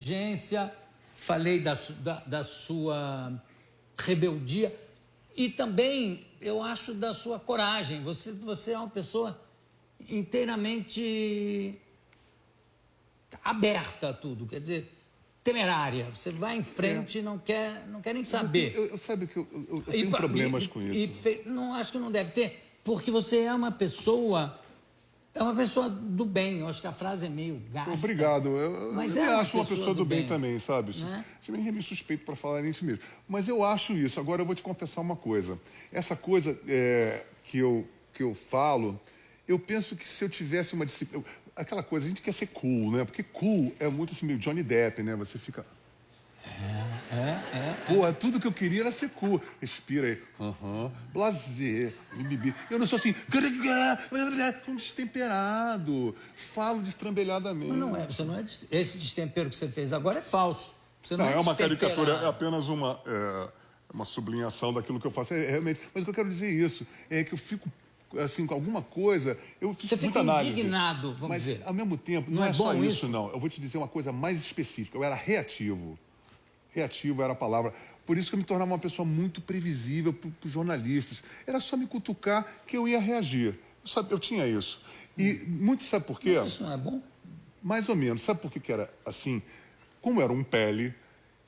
inteligência, falei da sua rebeldia e também, eu acho, da sua coragem. Você é uma pessoa inteiramente aberta a tudo, quer dizer, temerária. Você vai em frente e não quer nem saber. Sabe que eu tenho problemas com isso. Não, acho que não deve ter, porque você é uma pessoa do bem. Eu acho que a frase é meio gasta. Obrigado. Mas eu é acho uma pessoa do bem também, sabe? Né? Você me suspeito para falar isso mesmo. Mas eu acho isso. Agora eu vou te confessar uma coisa. Essa coisa que eu falo, eu penso que se eu tivesse uma disciplina... Aquela coisa, a gente quer ser cool, né? Porque cool é muito assim, meio Johnny Depp, né? Você fica... Pô, tudo que eu queria era ser cool. Respira aí. Blazer, bibi. Eu não sou assim... Um destemperado. Falo destrambelhadamente. Mas não é. Você não é... Esse destempero que você fez agora é falso. Você não é uma caricatura, é é apenas uma sublinhação daquilo que eu faço. Realmente. Mas o que eu quero dizer é isso. É que eu fico... assim, com alguma coisa, eu fiz muita análise. Você fica indignado, vamos dizer. Mas, ao mesmo tempo, não é só isso, não. Eu vou te dizer uma coisa mais específica. Eu era reativo. Reativo era a palavra. Por isso que eu me tornava uma pessoa muito previsível para os jornalistas. Era só me cutucar que eu ia reagir. Eu tinha isso. E muito, sabe por quê? Mas isso não é bom? Mais ou menos. Sabe por que era assim? Como era um pele...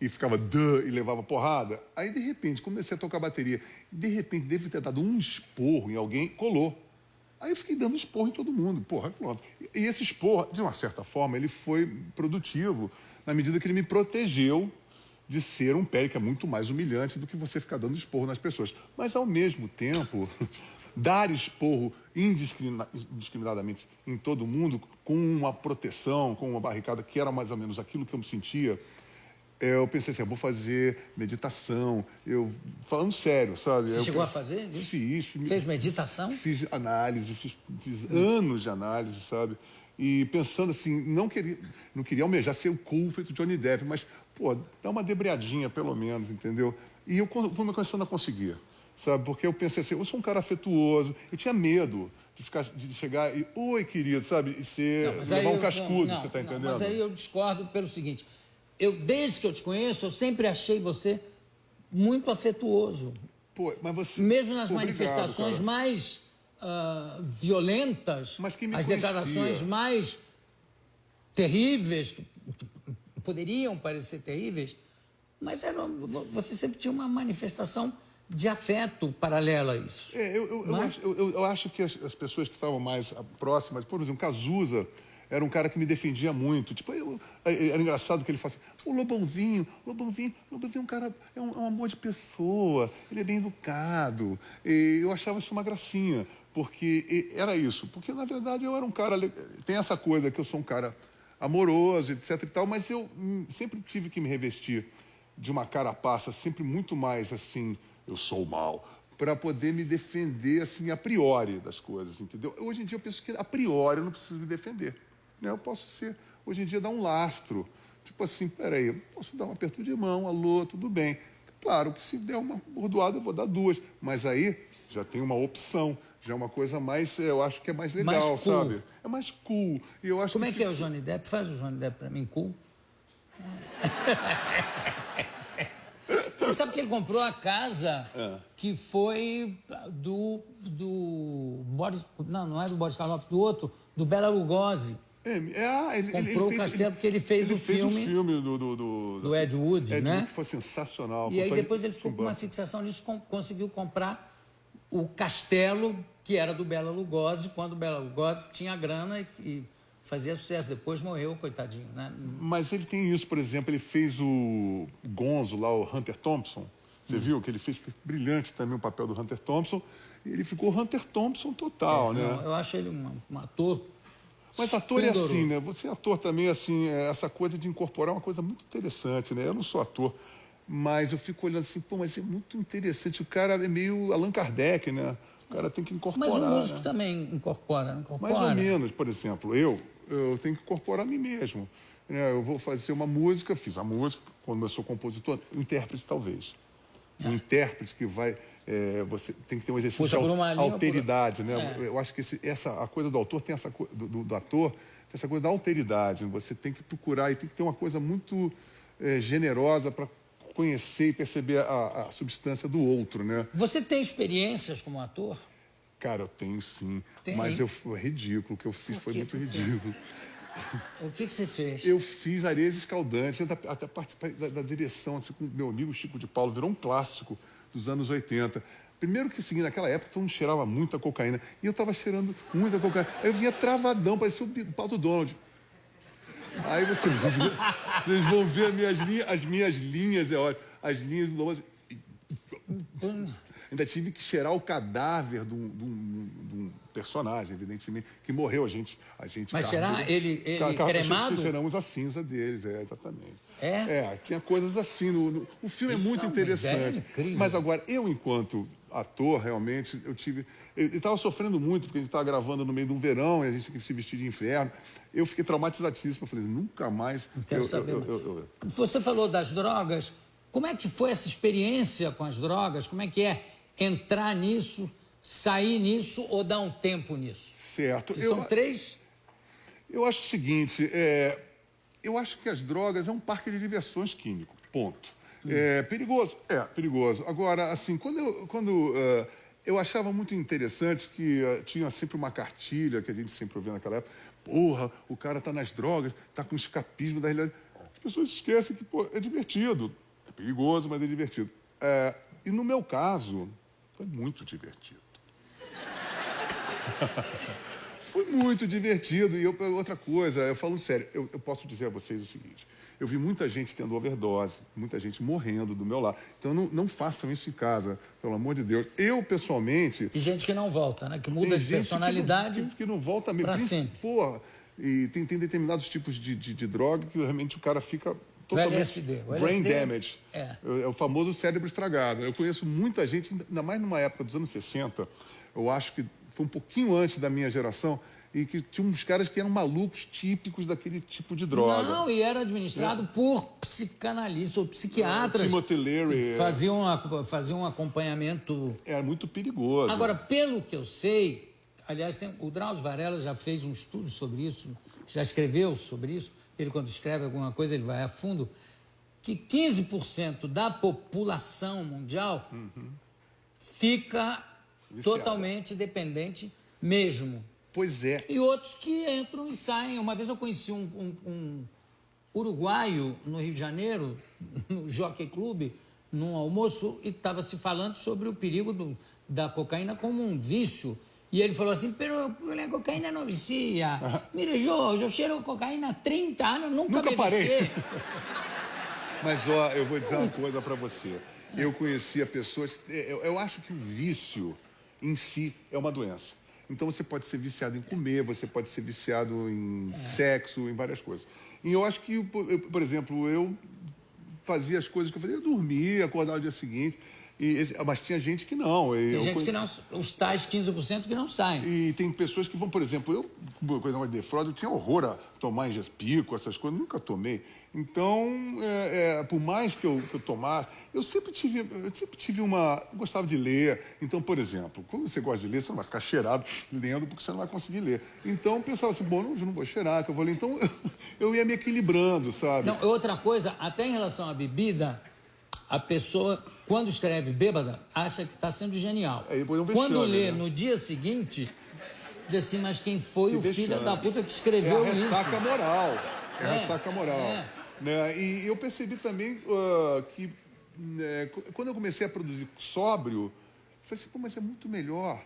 e ficava e levava porrada, aí de repente comecei a tocar bateria, de repente devo ter dado um esporro em alguém, colou. Aí eu fiquei dando esporro em todo mundo, pronto. E esse esporro, de uma certa forma, ele foi produtivo, na medida que ele me protegeu de ser um pé que é muito mais humilhante do que você ficar dando esporro nas pessoas. Mas, ao mesmo tempo, dar esporro indiscriminadamente em todo mundo, com uma proteção, com uma barricada, que era mais ou menos aquilo que eu me sentia, eu pensei assim, eu vou fazer meditação, falando sério, sabe? Você chegou a fazer? Fiz. Fez meditação? Fiz análise, fiz anos de análise, sabe? E pensando assim, não queria almejar ser o cool feito Johnny Depp, mas, dá uma debreadinha pelo menos, entendeu? E eu fui começando a conseguir, sabe? Porque eu pensei assim, eu sou um cara afetuoso, eu tinha medo de chegar e, oi, querido, sabe? E levar um cascudo, você tá entendendo? Mas aí eu discordo pelo seguinte... desde que eu te conheço, eu sempre achei você muito afetuoso. Mas você... Mesmo nas manifestações mais violentas, as declarações mais terríveis, que poderiam parecer terríveis, mas você sempre tinha uma manifestação de afeto paralela a isso. Eu acho que as pessoas que estavam mais próximas, por exemplo, Cazuza... era um cara que me defendia muito. Era engraçado que ele falava assim, o Lobãozinho é um cara, é um amor de pessoa, ele é bem educado. E eu achava isso uma gracinha, porque era isso. Porque, na verdade, eu era um cara... Tem essa coisa que eu sou um cara amoroso, etc e tal, mas eu sempre tive que me revestir de uma carapaça sempre muito mais, assim, eu sou o mal, para poder me defender, assim, a priori das coisas, entendeu? Hoje em dia eu penso que, a priori, eu não preciso me defender. Eu posso hoje em dia, dar um lastro. Tipo assim, peraí, eu posso dar um aperto de mão, alô, tudo bem. Claro que se der uma bordoada, eu vou dar duas. Mas aí já tem uma opção, já é uma coisa mais, eu acho que é mais legal, mais cool. Sabe? É mais cool. E eu acho Como é que é o Johnny Depp? Faz o Johnny Depp pra mim cool. Você sabe que ele comprou a casa que foi do Boris... Não é do Boris Karloff, do outro, do Bela Lugosi. Ele comprou o castelo porque ele fez o filme do Ed Wood, né? Wood, que foi sensacional. E aí depois ele ficou com uma fixação nisso, conseguiu comprar o castelo que era do Bela Lugosi, quando o Bela Lugosi tinha grana e fazia sucesso. Depois morreu, coitadinho, né? Mas ele tem isso, por exemplo, ele fez o Gonzo lá, o Hunter Thompson. Você viu que ele fez brilhante também o papel do Hunter Thompson. E ele ficou Hunter Thompson total, né? Eu acho ele um ator... Mas ator é assim, né? Você é ator também, assim, essa coisa de incorporar uma coisa muito interessante, né? Eu não sou ator, mas eu fico olhando assim, mas é muito interessante. O cara é meio Allan Kardec, né? O cara tem que incorporar. Mas o músico também incorpora, não incorpora? Mais ou menos, por exemplo, eu tenho que incorporar a mim mesmo. Eu vou fazer uma música, fiz a música, quando eu sou compositor, intérprete talvez. Um intérprete que vai... você tem que ter um exercício de alteridade, né? Eu acho que a coisa do autor tem essa coisa do ator essa coisa da alteridade. Você tem que procurar e tem que ter uma coisa muito generosa para conhecer e perceber a substância do outro, né? Você tem experiências como ator? Cara, eu tenho sim, Tem. mas foi ridículo. O que eu fiz foi muito ridículo. O que você fez? Eu fiz Areias Escaldantes, até participei da direção, assim, com meu amigo Chico de Paulo, virou um clássico dos anos 80. Primeiro que, assim, naquela época, todo mundo cheirava muita cocaína, e eu estava cheirando muita cocaína. Aí eu vinha travadão, parecia o pau do Donald. Aí vocês vão ver as minhas linhas, é ótimo, as linhas do Lobo. Ainda tive que cheirar o cadáver de um personagem, evidentemente, que morreu. A gente Mas cheirar ele cremado? Cheiramos a cinza deles, exatamente. É? Tinha coisas assim. O filme é muito interessante. Incrível. Mas agora, eu, enquanto ator, realmente, eu estava sofrendo muito, porque a gente estava gravando no meio de um verão, e a gente tinha que se vestir de inverno. Eu fiquei traumatizadíssimo. Eu falei, nunca mais... Não quero saber. Você falou das drogas. Como é que foi essa experiência com as drogas? Como é que é entrar nisso, sair nisso ou dar um tempo nisso? Certo. São três... Eu acho o seguinte, eu acho que as drogas é um parque de diversões químico, ponto. É perigoso? É, perigoso. Agora, assim, quando eu achava muito interessante que tinha sempre uma cartilha que a gente sempre ouvia naquela época, porra, o cara tá nas drogas, tá com escapismo da realidade. As pessoas esquecem que, pô, é divertido. É perigoso, mas é divertido. E no meu caso, foi muito divertido. Foi muito divertido. E outra coisa, eu falo sério, eu posso dizer a vocês o seguinte, eu vi muita gente tendo overdose, muita gente morrendo do meu lado. Então, não façam isso em casa, pelo amor de Deus. Eu, pessoalmente... E gente que não volta, né? Que muda de personalidade que não volta mesmo. Pra sempre. Porra, e tem determinados tipos de droga que realmente o cara fica... totalmente LSD. Brain damage. É o famoso cérebro estragado. Eu conheço muita gente, ainda mais numa época dos anos 60, eu acho que foi um pouquinho antes da minha geração, e que tinha uns caras que eram malucos típicos daquele tipo de droga. Não, e era administrado por psicanalistas ou psiquiatras. Timothy Leary. Faziam um acompanhamento. Era muito perigoso. Agora, pelo que eu sei, aliás, o Drauzio Varela já fez um estudo sobre isso, já escreveu sobre isso. Ele, quando escreve alguma coisa, ele vai a fundo, que 15% da população mundial fica totalmente dependente mesmo. Pois é. E outros que entram e saem. Uma vez eu conheci um uruguaio no Rio de Janeiro, no Jockey Club, num almoço, e estava se falando sobre o perigo da cocaína como um vício. E ele falou assim, pero la cocaína não vicia. Mire, eu cheiro cocaína há 30 anos, nunca me parei. viciei. Mas, ó, eu vou dizer uma coisa para você. Eu conhecia pessoas... Eu acho que o vício em si é uma doença. Então, você pode ser viciado em comer, você pode ser viciado em sexo, em várias coisas. E eu acho que, por exemplo, eu fazia as coisas que eu fazia, eu dormia, acordava no dia seguinte, mas tinha gente que não. Tem gente que não, os tais 15% que não saem. E tem pessoas que vão, por exemplo, eu, coisa mais de fraude, eu tinha horror a tomar pico, essas coisas, nunca tomei. Então, por mais que eu tomasse, eu sempre tive eu gostava de ler. Então, por exemplo, quando você gosta de ler, você não vai ficar cheirado lendo, porque você não vai conseguir ler. Então, eu pensava assim, bom, eu não vou cheirar, que eu vou ler. Então, eu ia me equilibrando, sabe? Não, outra coisa, até em relação à bebida, a pessoa, quando escreve bêbada, acha que está sendo genial. Quando lê no dia seguinte, diz assim, mas quem foi o filho da puta que escreveu isso? É a ressaca moral. É a ressaca moral. Né? E eu percebi também que quando eu comecei a produzir sóbrio, eu falei assim, pô, mas é muito melhor.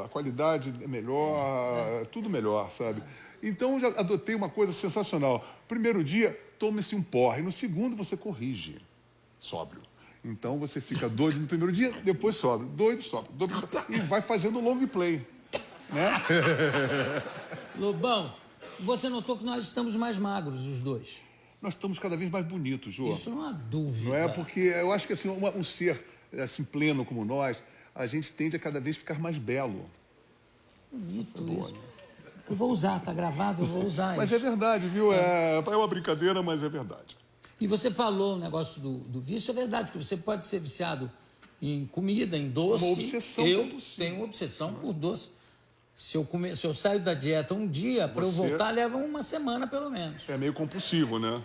A qualidade é melhor, tudo melhor, sabe? Então, eu já adotei uma coisa sensacional. Primeiro dia, tome-se um porre. No segundo, você corrige. Sóbrio. Então você fica doido no primeiro dia, depois sóbrio. Doido, sóbrio. Doido, sóbrio. E vai fazendo long play. Né? Lobão, você notou que nós estamos mais magros, os dois. Nós estamos cada vez mais bonitos, Jô. Isso não há dúvida. Não é? Porque eu acho que assim, um ser assim, pleno como nós, a gente tende a cada vez ficar mais belo. Dito isso. Eu vou usar, tá gravado, eu vou usar mas isso. Mas é verdade, viu? É uma brincadeira, mas é verdade. E você falou o negócio do vício, é verdade, que você pode ser viciado em comida, em doce. Uma obsessão. Eu tenho uma obsessão por doce. Se eu saio da dieta um dia, para eu Você- voltar, leva uma semana, pelo menos. É meio compulsivo, né?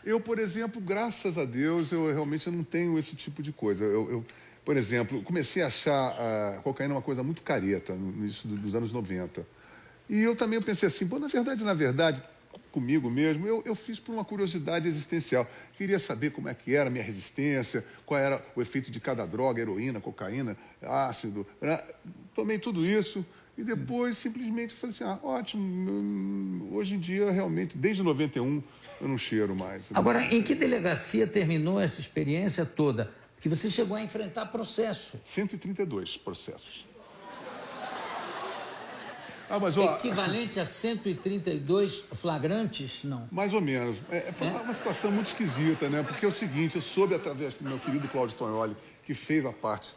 Eu, por exemplo, graças a Deus, eu realmente não tenho esse tipo de coisa. Por exemplo, comecei a achar a cocaína uma coisa muito careta no início dos anos 90. E eu também pensei assim, pô, na verdade, comigo mesmo, eu fiz por uma curiosidade existencial. Queria saber como é que era a minha resistência, qual era o efeito de cada droga, heroína, cocaína, ácido. Tomei tudo isso e depois simplesmente falei assim, ótimo, hoje em dia realmente, desde 91, eu não cheiro mais. Agora, em que delegacia terminou essa experiência toda? Porque você chegou a enfrentar processo. 132 processos. Mas, ó, Equivalente a 132 flagrantes? Não. mais ou menos. Foi uma situação muito esquisita, né? Porque é o seguinte, eu soube através do meu querido Cláudio Tonholi, que fez a parte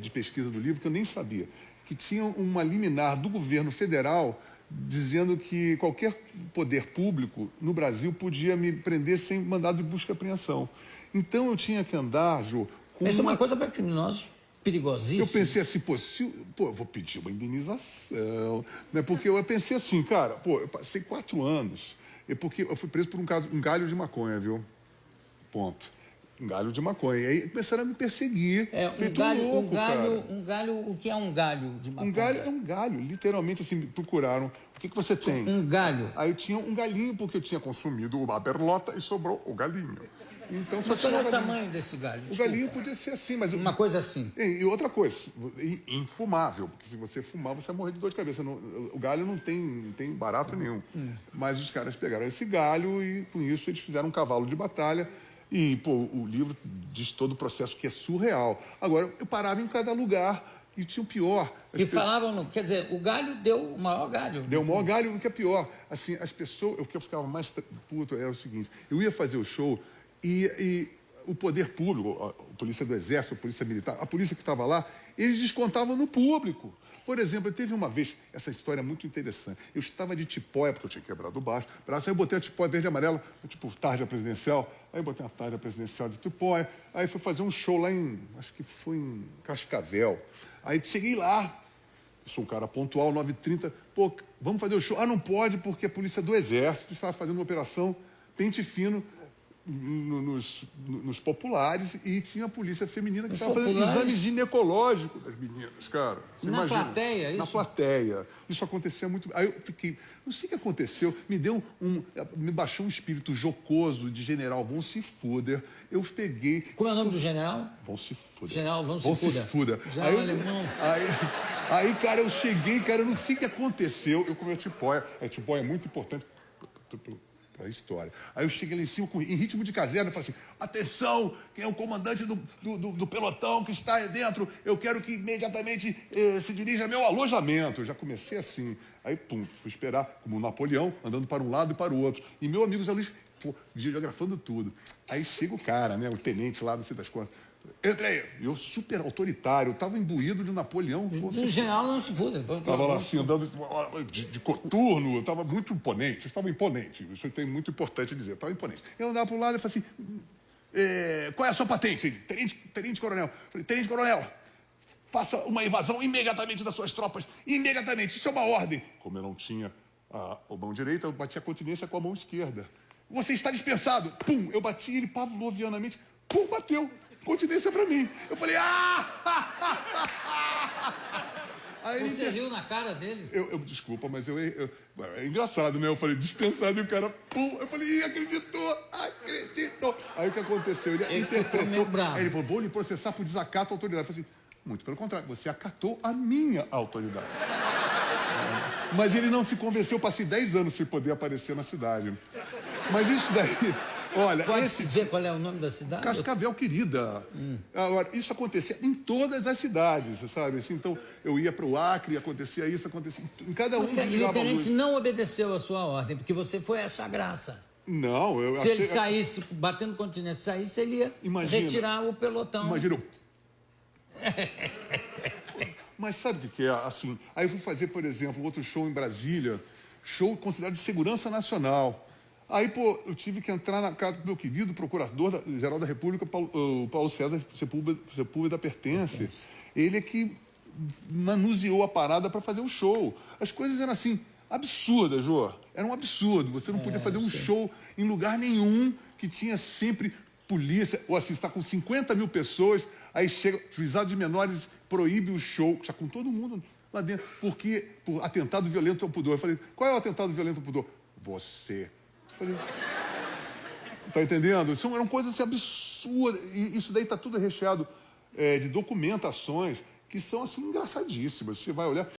de pesquisa do livro, que eu nem sabia, que tinha uma liminar do governo federal dizendo que qualquer poder público no Brasil podia me prender sem mandado de busca e apreensão. Então eu tinha que andar, Jô, com Essa é uma coisa para criminosos perigosíssima. Eu pensei assim, eu vou pedir uma indenização, né? Porque eu pensei assim, cara, eu passei 4 anos, porque eu fui preso por um galho de maconha, viu? Ponto. Um galho de maconha. E aí começaram a me perseguir, feito louco, cara. Um galho, o que é um galho de maconha? Um galho é um galho, literalmente assim, me procuraram. O que você tem? Um galho. Aí eu tinha um galinho, porque eu tinha consumido uma berlota e sobrou o galinho. Então, Mas qual é o tamanho desse galho? O galinho podia ser assim, mas... Uma coisa assim. E outra coisa, infumável, porque se você fumar, você vai morrer de dor de cabeça. O galho não tem barato nenhum. Mas os caras pegaram esse galho e, com isso, eles fizeram um cavalo de batalha. E, o livro diz todo o processo que é surreal. Agora, eu parava em cada lugar e tinha o pior. E falavam, quer dizer, o galho deu o maior galho. Deu o maior galho, o que é pior. Assim, as pessoas... O que eu ficava mais puto era o seguinte, eu ia fazer o show... E o poder público, a polícia do Exército, a polícia militar, a polícia que estava lá, eles descontavam no público. Por exemplo, teve uma vez, essa história é muito interessante, eu estava de tipóia, porque eu tinha quebrado o braço, aí eu botei a tipóia verde e amarela, tipo tarja presidencial, aí eu botei uma tarja presidencial de tipóia, aí fui fazer um show lá acho que foi em Cascavel. Aí cheguei lá, eu sou um cara pontual, 9h30, vamos fazer o show. Não pode, porque a polícia do Exército estava fazendo uma operação pente fino, nos populares, e tinha a polícia feminina que estava fazendo exame ginecológico das meninas, cara. Você Na imagina? plateia, isso? Na plateia. Isso acontecia muito. Aí eu fiquei, não sei o que aconteceu, me baixou um espírito jocoso de general von se fuder. Eu peguei. Como é o nome do general? Von se fuder. General von se fuder. Aí, alemão. Aí, cara, eu cheguei, cara, eu não sei o que aconteceu. Eu comi a tipóia. A tipóia é muito importante para a história. Aí eu cheguei lá em cima, em ritmo de caserna, e falei assim, atenção, quem é o comandante do pelotão que está aí dentro, eu quero que imediatamente se dirija ao meu alojamento. Eu já comecei assim. Aí, fui esperar, como um Napoleão, andando para um lado e para o outro. E meu amigo Zé Luiz, geografando tudo. Aí chega o cara, né, o tenente lá, não sei das quantas. Entrei. Eu super autoritário, eu estava imbuído de Napoleão. O general não se fuda. Estava lá assim, andando de coturno, estava muito imponente, estava imponente, isso é muito importante dizer, estava imponente. Eu andava para o lado e falei assim, qual é a sua patente? Tenente coronel. Falei, tenente coronel, faça uma invasão imediatamente das suas tropas, imediatamente, isso é uma ordem. Como eu não tinha a mão direita, eu bati a continência com a mão esquerda. Você está dispensado. Pum, eu bati ele pavlovianamente, pum, bateu. Continência para mim. Eu falei, Aí Você riu na cara dele? Desculpa, mas é engraçado, né? Eu falei, dispensado, e o cara, pum. Eu falei, acreditou. Aí o que aconteceu? Ele interpretou. Meio bravo. Aí ele falou, vou lhe processar por desacato à autoridade. Eu falei assim, muito pelo contrário, você acatou a minha autoridade. Mas ele não se convenceu, eu passei 10 anos sem poder aparecer na cidade. Mas isso daí... Olha, pode dizer qual é o nome da cidade? Cascavel, querida. Agora, isso acontecia em todas as cidades, sabe? Assim, então, eu ia para o Acre, acontecia isso, acontecia... Em cada um... E o tenente não obedeceu a sua ordem, porque você foi achar graça. Não, eu... Se ele saísse, batendo continente, saísse, ele ia retirar o pelotão. Imagina. Mas sabe o que é? Assim, aí eu fui fazer, por exemplo, outro show em Brasília, show considerado de segurança nacional. Aí, eu tive que entrar na casa do meu querido procurador-geral da República, o Paulo César Sepúlveda Pertence. Ele é que manuseou a parada para fazer um show. As coisas eram assim, absurdas, Jô. Era um absurdo. Você não podia fazer um show em lugar nenhum, que tinha sempre polícia. Ou assim, você está com 50 mil pessoas, aí chega, juizado de menores proíbe o show, já com todo mundo lá dentro, porque por atentado violento ao pudor. Eu falei, qual é o atentado violento ao pudor? Você. Eu falei, tá entendendo? Isso eram coisas assim, absurdas. E isso daí está tudo recheado de documentações que são assim engraçadíssimas. Você vai olhar.